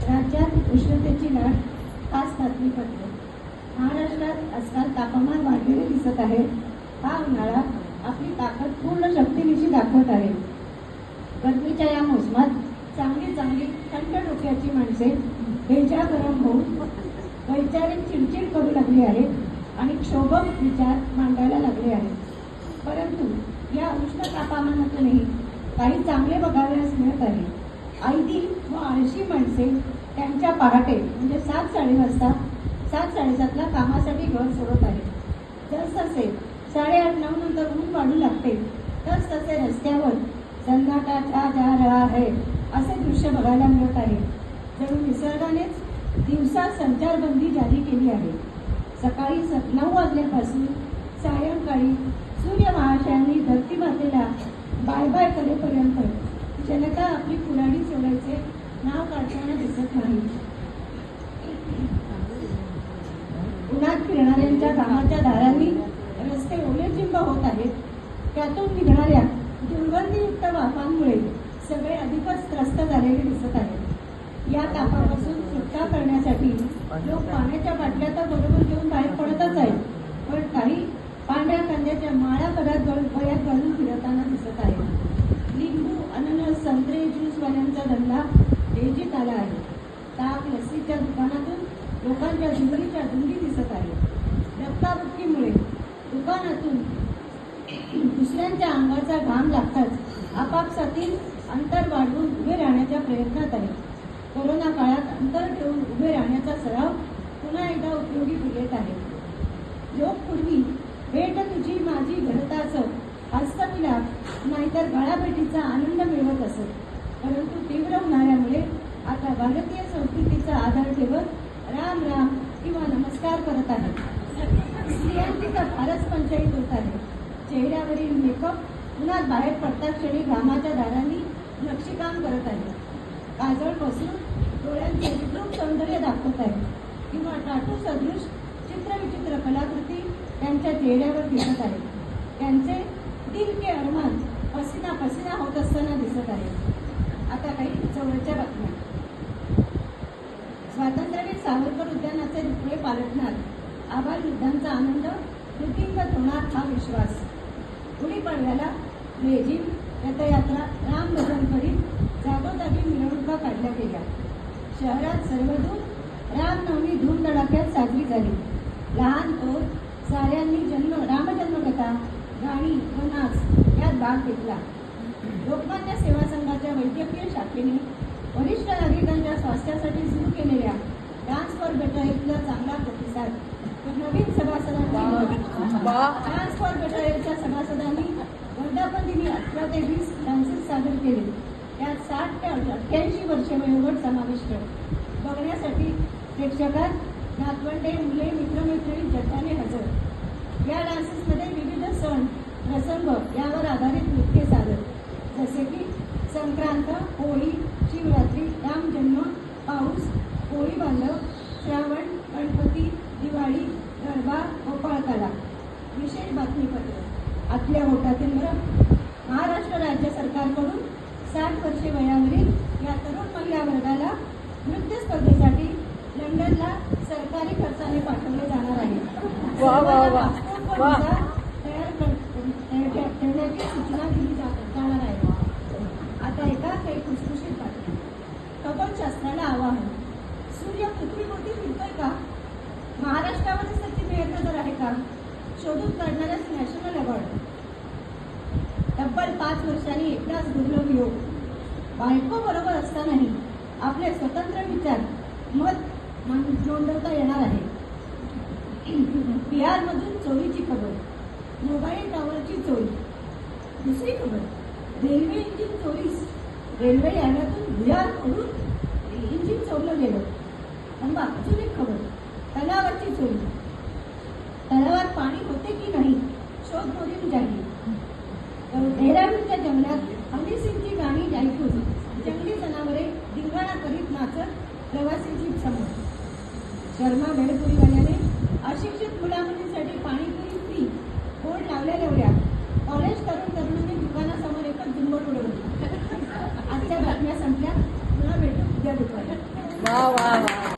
राज्यात उष्णतेची लाट, खास बातमीपत्र. महाराष्ट्रात आजकाल तापमान वाढलेले दिसत आहे. हा उन्हाळा आपली ताकद पूर्ण शक्तीनिशी दाखवत आहे. गरमीच्या या मोसमात चांगली चांगली थंड डोक्याची माणसे बेजा गरम होऊन वैचारिक चिडचिड करू लागली आहेत आणि क्षोभक विचार मांडायला लागले आहेत. परंतु या उष्ण तापमानातूनही काही चांगले बघावयास मिळत आहे. आयदी व आळशी माणसे त्यांच्या पहाटे म्हणजे 7-7:30 वाजता 7-7:30ला कामासाठी घर सोडत आहेत. जसजसे 8:30-9 नंतर ऊन वाढू लागते तसतसे रस्त्यावर सन्नाटा छा जा रहा है असे दृश्य बघायला मिळत आहे. जणू निसर्गानेच दिवसा संचारबंदी जारी केली आहे. सकाळी 9 वाजल्यापासून सायंकाळी सूर्य महाशयांनी धरती मातेला बाय बाय करेपर्यंत जनता आपली कुऱ्हाडी सोडायचे नाव काढताना दिसत नाही. उन्हात फिरणाऱ्यांच्या कामाच्या दारांनी रस्ते ओलेचिंब होत आहेत. त्यातून निघणाऱ्या दुर्गंधीयुक्त वाफांमुळे सगळे अधिकच त्रस्त झालेले दिसत आहेत. या तापापासून सुटका करण्यासाठी लोक पाण्याच्या बाटल्या तर बरोबर घेऊन बाहेर पडतच आहेत, पण काही पांढऱ्या कांद्याच्या माळा वयात घालून फिरताना दिसत आहेत. लिंबू, अननस, संत्रे, ज्यूसवाल्यांचा धंदा तेजीत आला आहे. ताक, लस्सीच्या दुकानातून लोकांच्या झुंबरीच्या झुंडी दिसत आहेत. धक्काबुक्कीमुळे दुकानातून दुसऱ्यांच्या अंगाचा घाम लागताच आपापसातील अंतर वाढवून उभे राहण्याच्या प्रयत्नात आहेत. कोरोना काळात अंतर ठेवून उभे राहण्याचा सराव पुन्हा एकदा उपयोगी येत आहे. लोक पूर्वी भेट तुझी माझी घरताचं हस्तमिलाप नाहीतर गळाभेटीचा आनंद मिळवत असत, परंतु तीव्र उन्हाळ्यामुळे आता भारतीय संस्कृतीचा आधार ठेवत राम राम किंवा नमस्कार करत आहेत. स्त्रियांची तर फारच पंचायत होत आहे. चेहऱ्यावरील मेकअप उन्हात बाहेर पडता क्षणी घामाच्या दारांनी नक्षीकाम करत आहे. काजळ बसून डोळ्यांचे विद्रूप सौंदर्य दाखवत आहे किंवा टाटू सदृश चित्रविचित्र कलाकृती त्यांच्या चेहऱ्यावर दिसत आहे. त्यांचे दिल के अरमान पसीना पसीना होत असताना दिसत आहे. आता काही जवळच्या बातम्या. स्वातंत्र्यवीर सावरकर उद्यानाचे रुपये पालटणार, आबाल वृद्धांचा आनंद वृद्धिंगत होणार हा विश्वास. गुढीपाडव्याला लेझिम, रथयात्रा, राम भजन करीत जागोजागी मिरवणुका काढल्या गेल्या. शहरात सर्वदूर रामनवमी धूमधडाक्यात साजरी झाली. लहान थोर साऱ्यांनी रामजन्मकथा, गाणी व नाच यात भाग घेतला. लोकमान्य सेवा संघाच्या वैद्यकीय शाखेने वरिष्ठ नागरिकांच्या स्वास्थ्यासाठी सुरू केलेल्या डान्स फॉर बेटर हेल्थला चांगला प्रतिसाद. नवीन सभासदांनी डान्स फॉर बेटर हेल्थच्या सभासदांनी वर्धापन दिनी 18 ते 20 डान्सेस सादर केले. त्यात 60 ते 88 वर्षे वयोगट समाविष्ट. बघण्यासाठी प्रेक्षकात नातवंडे, मुले, मित्रमैत्रिणी जटाने हजर. या डान्सेसमध्ये विविध सण प्रसंग यावर आधारित नृत्य सादर, जसे की संक्रांत, होळी, शिवरात्री, रामजन्म, पाऊस, होळी बांधव, श्रावण, गणपती, दिवाळी, गरबा, गोपाळकाला. विशेष बातमीपत्र. आतल्या ओटातील मरम. महाराष्ट्र राज्य सरकारकडून 60 वर्षे वयावरील या तरुण महिला वर्गाला नृत्य स्पर्धेसाठी लंडनला सरकारी खर्चाने पाठवले जाणार आहे. तयार ठेवण्याची सूचना दिली जाणार आहे. आता एका काही खुसखुशीत बातमी. खगोलशास्त्राला आवाहन. सूर्य पृथ्वीभोवती फिरतोय का? महाराष्ट्रावरच त्याची नजर आहे का? शोधून काढणाऱ्यास नॅशनल अवॉर्ड. तब्बल 5 वर्षांनी एकदाच दुर्लभ योग. बायको बरोबर असतानाही आपले स्वतंत्र विचार मत नोंदवता येणार आहे. बिहारमधून चोरीची खबर. मोबाईल टॉवरची चोरी. दुसरी खबर, रेल्वे इंजिन चोरीस. रेल्वे यार्डातून भुयार फोडून इंजिन चोरलं गेलं. अजून एक खबर, तलावाची चोरी. तलावात पाणी होते की नाही शोध मोहीम जाहीर. डेहराडूनच्या जंगलात हनी सिंगची गाणी ऐकून जंगली जनावरे धिंगाणा करीत नाचत प्रवासींची समोर. शर्मा भेळपुरीवाल्याने अशिक्षित मुलामुलींसाठी पाणीपुरी फ्री बोर्ड लावल्या कॉलेज तरुणांनी दुकानासमोर एकच झुंबड उडवली. आजच्या बातम्या संपल्या. पुन्हा भेटू उद्या दुपारी. वा वा वा